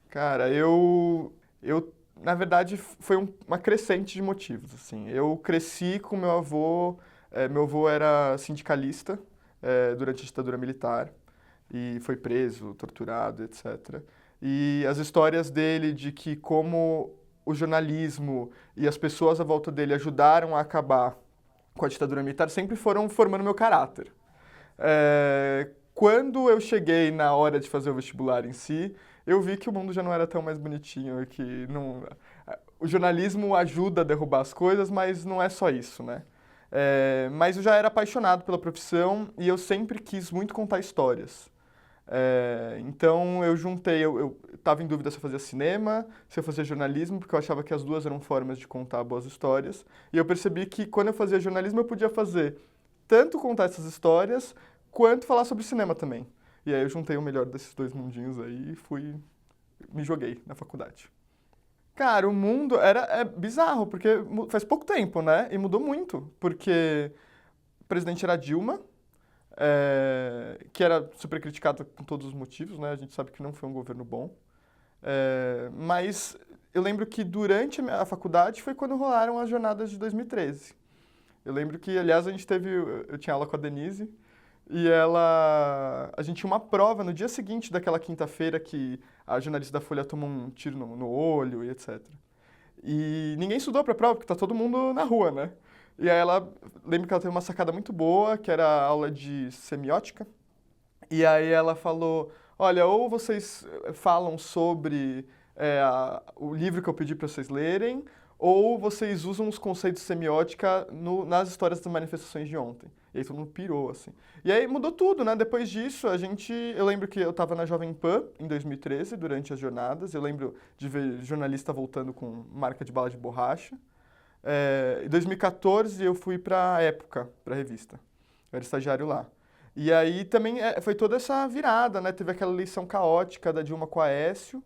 Cara, eu na verdade, foi uma crescente de motivos, assim. Eu cresci com meu avô era sindicalista, durante a ditadura militar, e foi preso, torturado, etc. E as histórias dele de que como o jornalismo e as pessoas à volta dele ajudaram a acabar com a ditadura militar sempre foram formando meu caráter. Quando eu cheguei na hora de fazer o vestibular em si, eu vi que o mundo já não era tão mais bonitinho, que não, o jornalismo ajuda a derrubar as coisas, mas não é só isso, né? Mas eu já era apaixonado pela profissão e eu sempre quis muito contar histórias. Então eu juntei, eu estava em dúvida se eu fazia cinema, se eu fazia jornalismo, porque eu achava que as duas eram formas de contar boas histórias. E eu percebi que quando eu fazia jornalismo eu podia fazer tanto contar essas histórias, quanto falar sobre cinema também. E aí eu juntei o melhor desses dois mundinhos aí e me joguei na faculdade. Cara, o mundo é bizarro, porque faz pouco tempo, né? E mudou muito, porque o presidente era Dilma, que era super criticada com todos os motivos, né? A gente sabe que não foi um governo bom. Mas eu lembro que durante a faculdade foi quando rolaram as jornadas de 2013. Eu lembro que, aliás, eu tinha aula com a Denise, e a gente tinha uma prova no dia seguinte daquela quinta-feira que a jornalista da Folha tomou um tiro no olho e etc. E ninguém estudou pra prova, porque tá todo mundo na rua, né? E aí lembro que ela teve uma sacada muito boa, que era a aula de semiótica. E aí ela falou, olha, ou vocês falam sobre o livro que eu pedi para vocês lerem, ou vocês usam os conceitos de semiótica nas histórias das manifestações de ontem. E aí todo mundo pirou, assim. E aí mudou tudo, né? Depois disso, eu lembro que eu estava na Jovem Pan em 2013, durante as jornadas. Eu lembro de ver jornalista voltando com marca de bala de borracha. Em 2014 eu fui para a Época, para a revista. Eu era estagiário lá. E aí também foi toda essa virada, né? Teve aquela eleição caótica da Dilma com a Aécio.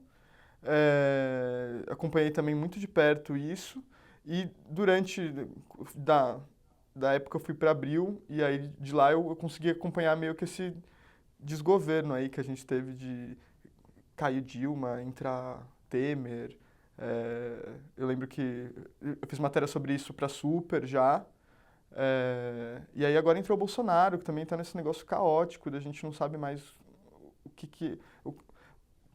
Acompanhei também muito de perto isso. E da, da época eu fui para Abril, e aí de lá eu consegui acompanhar meio que esse desgoverno aí que a gente teve de cair Dilma, entrar Temer. Eu lembro que eu fiz matéria sobre isso para Super já. E aí agora entrou o Bolsonaro, que também está nesse negócio caótico, da gente não sabe mais o que que... o-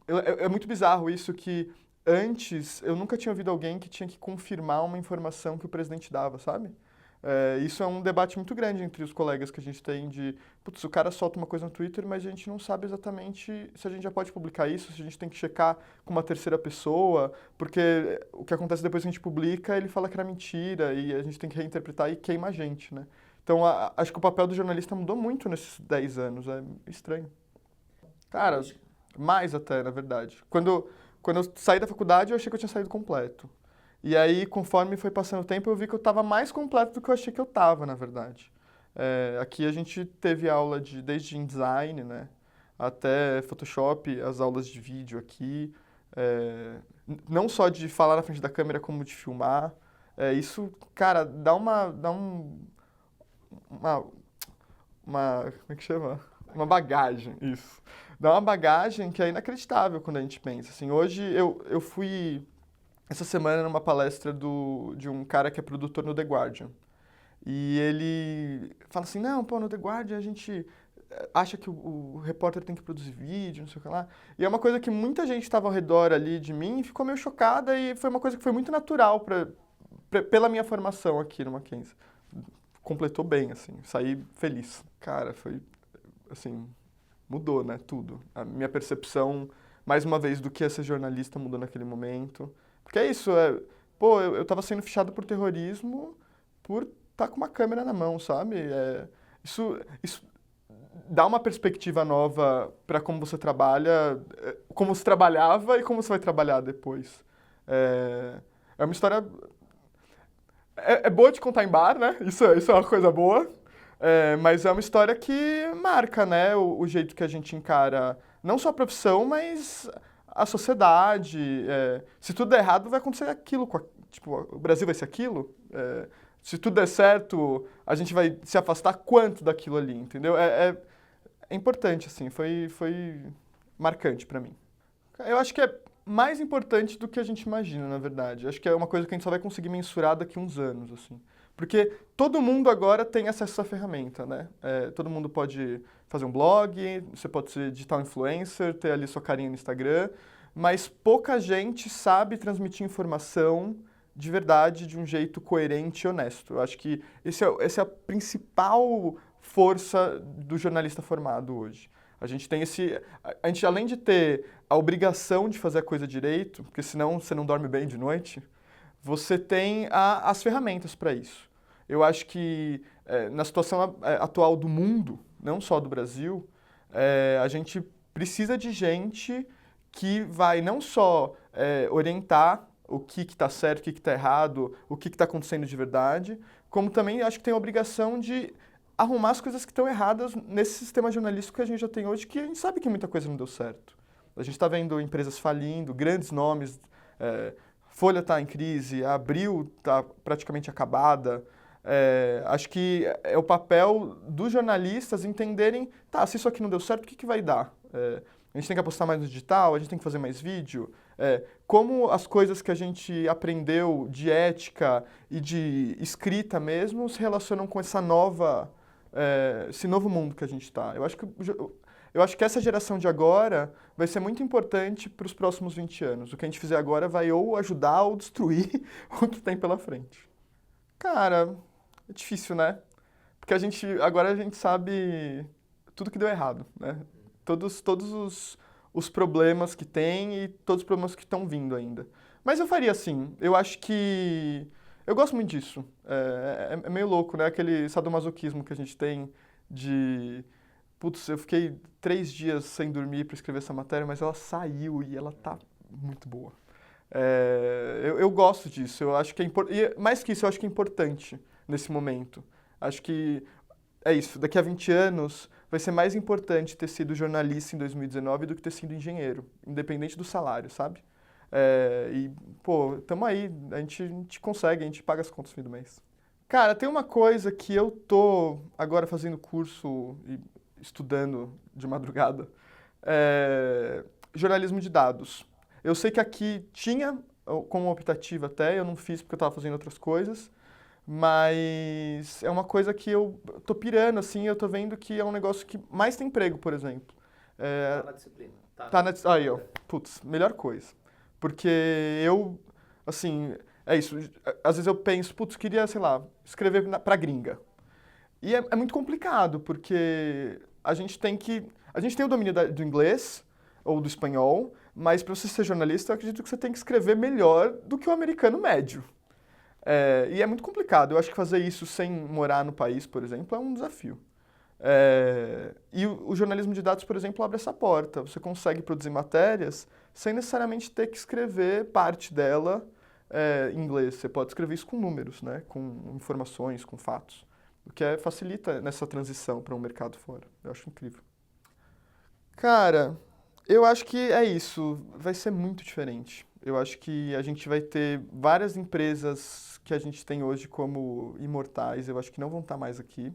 é muito bizarro isso que antes eu nunca tinha ouvido alguém que tinha que confirmar uma informação que o presidente dava, sabe? Isso é um debate muito grande entre os colegas que a gente tem de, putz, o cara solta uma coisa no Twitter, mas a gente não sabe exatamente se a gente já pode publicar isso, se a gente tem que checar com uma terceira pessoa, porque o que acontece depois que a gente publica, ele fala que era mentira e a gente tem que reinterpretar e queima a gente, né? Então, acho que o papel do jornalista mudou muito nesses 10 anos, é estranho. Cara, mais até, na verdade. Quando eu saí da faculdade, eu achei que eu tinha saído completo. E aí, conforme foi passando o tempo, eu vi que eu estava mais completo do que eu achei que eu estava, na verdade. Aqui a gente teve aula desde InDesign, né, até Photoshop, as aulas de vídeo aqui. Não só de falar na frente da câmera, como de filmar. Isso, cara, dá uma, como é que chama? Uma bagagem, isso. Dá uma bagagem que é inacreditável quando a gente pensa. Assim, hoje eu fui essa semana numa palestra de um cara que é produtor no The Guardian. E ele fala assim, não, pô, no The Guardian a gente acha que o repórter tem que produzir vídeo, não sei o que lá. E é uma coisa que muita gente estava ao redor ali de mim e ficou meio chocada e foi uma coisa que foi muito natural pela minha formação aqui no Mackenzie. Completou bem, assim, saí feliz. Cara, foi, assim, mudou, né, tudo. A minha percepção, mais uma vez, do que é ser jornalista mudou naquele momento. Porque é isso, pô, eu tava sendo fichado por terrorismo por estar com uma câmera na mão, sabe? Isso dá uma perspectiva nova para como você trabalha, como você trabalhava e como você vai trabalhar depois. É uma história. É boa de contar em bar, né? Isso é uma coisa boa. Mas é uma história que marca, né? O jeito que a gente encara não só a profissão, mas a sociedade. Se tudo der errado, vai acontecer aquilo. Tipo, o Brasil vai ser aquilo. Se tudo der certo, a gente vai se afastar quanto daquilo ali, entendeu? É importante, assim. Foi marcante pra mim. Eu acho que mais importante do que a gente imagina, na verdade. Acho que é uma coisa que a gente só vai conseguir mensurar daqui a uns anos, assim. Porque todo mundo agora tem acesso a essa ferramenta, né? Todo mundo pode fazer um blog, você pode ser digital influencer, ter ali sua carinha no Instagram, mas pouca gente sabe transmitir informação de verdade, de um jeito coerente e honesto. Eu acho que essa é a principal força do jornalista formado hoje. A gente tem a gente, além de ter a obrigação de fazer a coisa direito, porque senão você não dorme bem de noite, você tem as ferramentas para isso. Eu acho que na situação atual do mundo, não só do Brasil, a gente precisa de gente que vai não só orientar o que está certo, o que está errado, o que está acontecendo de verdade, como também acho que tem a obrigação de arrumar as coisas que estão erradas nesse sistema jornalístico que a gente já tem hoje, que a gente sabe que muita coisa não deu certo. A gente está vendo empresas falindo, grandes nomes, Folha está em crise, a Abril está praticamente acabada. Acho que é o papel dos jornalistas entenderem, tá, se isso aqui não deu certo, o que vai dar? A gente tem que apostar mais no digital, a gente tem que fazer mais vídeo. Como as coisas que a gente aprendeu de ética e de escrita mesmo se relacionam com esse novo mundo que a gente está. Eu acho que essa geração de agora vai ser muito importante para os próximos 20 anos. O que a gente fizer agora vai ou ajudar ou destruir o que tem pela frente. Cara, é difícil, né? Porque agora a gente sabe tudo que deu errado, né? Todos os problemas que tem e todos os problemas que estão vindo ainda. Mas eu faria assim, eu acho que... Eu gosto muito disso. É meio louco, né? Aquele sadomasoquismo que a gente tem de... Putz, eu fiquei 3 dias sem dormir para escrever essa matéria, mas ela saiu e ela tá muito boa. Eu gosto disso, eu acho que é importante. Mais que isso, eu acho que é importante nesse momento. Acho que é isso, daqui a 20 anos vai ser mais importante ter sido jornalista em 2019 do que ter sido engenheiro, independente do salário, sabe? Pô, tamo aí, a gente consegue, a gente paga as contas no fim do mês. Cara, tem uma coisa que eu tô agora fazendo curso e estudando de madrugada, jornalismo de dados. Eu sei que aqui tinha como optativa até, eu não fiz porque eu estava fazendo outras coisas, mas é uma coisa que eu tô pirando, assim, eu tô vendo que é um negócio que mais tem emprego, por exemplo. Tá na disciplina. Tá Aí, ó. Putz, melhor coisa. Porque assim, é isso. Às vezes eu penso, putz, queria, sei lá, escrever pra gringa. E é muito complicado, porque a gente tem o domínio do inglês ou do espanhol, mas para você ser jornalista, eu acredito que você tem que escrever melhor do que o americano médio. E é muito complicado. Eu acho que fazer isso sem morar no país, por exemplo, é um desafio. E o jornalismo de dados, por exemplo, abre essa porta. Você consegue produzir matérias sem necessariamente ter que escrever parte dela em inglês. Você pode escrever isso com números, né? Com informações, com fatos. O que facilita nessa transição para um mercado fora. Eu acho incrível. Cara, eu acho que é isso. Vai ser muito diferente. Eu acho que a gente vai ter várias empresas que a gente tem hoje como imortais, eu acho que não vão estar mais aqui.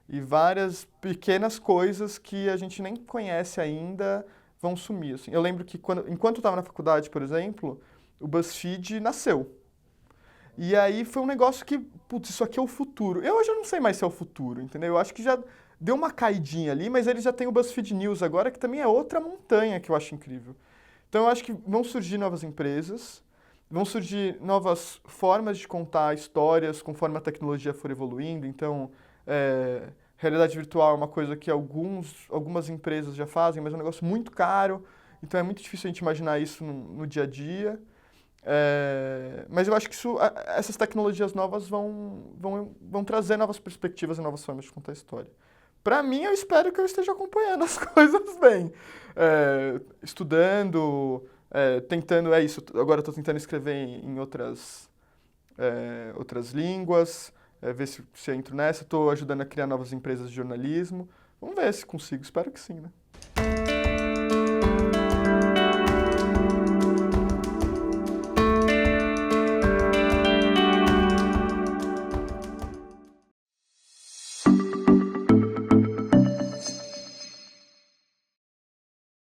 E várias pequenas coisas que a gente nem conhece ainda vão sumir. Assim. Eu lembro que enquanto eu estava na faculdade, por exemplo, o BuzzFeed nasceu. E aí foi um negócio que, putz, isso aqui é o futuro. Eu hoje não sei mais se é o futuro, entendeu? Eu acho que já deu uma caidinha ali, mas ele já tem o BuzzFeed News agora, que também é outra montanha que eu acho incrível. Então eu acho que vão surgir novas empresas, vão surgir novas formas de contar histórias conforme a tecnologia for evoluindo. Então, realidade virtual é uma coisa que algumas empresas já fazem, mas é um negócio muito caro, então é muito difícil a gente imaginar isso no dia a dia. Mas eu acho que essas tecnologias novas vão trazer novas perspectivas e novas formas de contar a história. Para mim, eu espero que eu esteja acompanhando as coisas bem. Estudando, tentando, é isso. Agora estou tentando escrever em outras línguas, ver se entro nessa. Estou ajudando a criar novas empresas de jornalismo. Vamos ver se consigo, espero que sim, né?